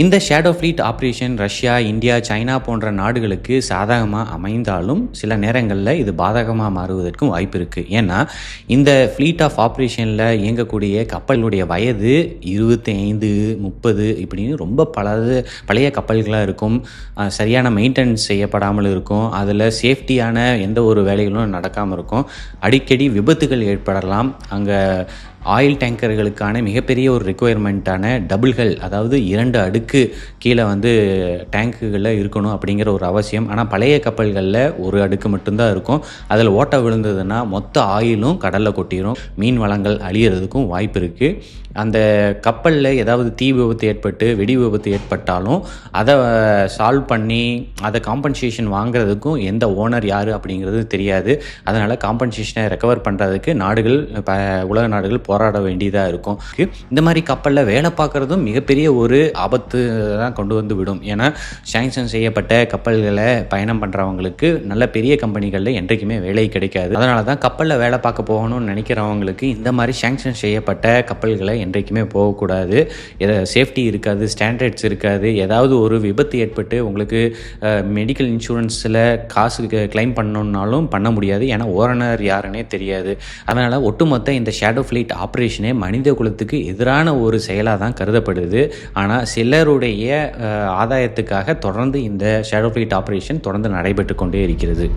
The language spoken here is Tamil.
இந்த shadow fleet operation Russia, India, China போன்ற நாடுகளுக்கு சாதகமாக அமைந்தாலும் சில நேரங்களில் இது பாதகமாக மாறுவதற்கும் வாய்ப்பு இருக்குது. ஏன்னா இந்த ஃப்ளீட் ஆஃப் ஆப்ரேஷனில் இயங்கக்கூடிய கப்பலுடைய வயது 25, 30 இப்படின்னு ரொம்ப பழைய கப்பல்களாக இருக்கும். சரியான மெயின்டெனன்ஸ் செய்யப்படாமல் இருக்கும். அதில் சேஃப்டியான எந்த ஒரு வேலைகளும் நடக்காமல் இருக்கும். அடிக்கடி விபத்துகள் ஏற்படலாம். அங்கே ஆயில் டேங்கர்களுக்கான மிகப்பெரிய ஒரு ரெக்குயர்மெண்ட்டான டபுள்கள், அதாவது 2 அடுக்கு கீழே டேங்குகளில் இருக்கணும் அப்படிங்கிற ஒரு அவசியம். ஆனால் பழைய கப்பல்களில் ஒரு அடுக்கு மட்டும்தான் இருக்கும். அதில் ஓட்டை விழுந்ததுன்னா மொத்த ஆயிலும் கடலில் கொட்டிடும். மீன் வளங்கள் அழியிறதுக்கும் வாய்ப்பு இருக்குது. அந்த கப்பலில் ஏதாவது தீ விபத்து ஏற்பட்டு வெடி விபத்து ஏற்பட்டாலும் அதை சால்வ் பண்ணி அதை காம்பன்சேஷன் வாங்குறதுக்கும் எந்த ஓனர் யார் அப்படிங்கிறது தெரியாது. அதனால் காம்பன்சேஷனை ரெக்கவர் பண்ணுறதுக்கு உலக நாடுகள் போராட வேண்டியதாக இருக்கும். இந்த மாதிரி கப்பலில் வேலை பார்க்குறதும் மிகப்பெரிய ஒரு ஆபத்து தான் கொண்டு வந்து விடும். ஏன்னா சாங்ஷன் செய்யப்பட்ட கப்பல்களை பயணம் பண்ணுறவங்களுக்கு நல்ல பெரிய கம்பெனிகளில் என்றைக்குமே வேலை கிடைக்காது. அதனால தான் கப்பலில் வேலை பார்க்க போகணும்னு நினைக்கிறவங்களுக்கு இந்த மாதிரி சாங்ஷன் செய்யப்பட்ட கப்பல்களை என்றைக்குமே போகக்கூடாது. சேஃப்டி இருக்காது, ஸ்டாண்டர்ட்ஸ் இருக்காது. ஏதாவது ஒரு விபத்து ஏற்பட்டு உங்களுக்கு மெடிக்கல் இன்சூரன்ஸில் காசு கிளைம் பண்ணணுன்னாலும் பண்ண முடியாது. ஏன்னா ஓனர் யாருன்னே தெரியாது. அதனால் ஒட்டுமொத்த இந்த ஷேடோ ஃப்ளீட் ஆப்ரேஷனே மனித குலத்துக்கு எதிரான ஒரு செயலாக தான் கருதப்படுது. ஆனால் சிலருடைய ஆதாயத்துக்காக தொடர்ந்து இந்த ஷேடோ ஃப்ளீட் ஆப்ரேஷன் தொடர்ந்து நடைபெற்று கொண்டே இருக்கிறது.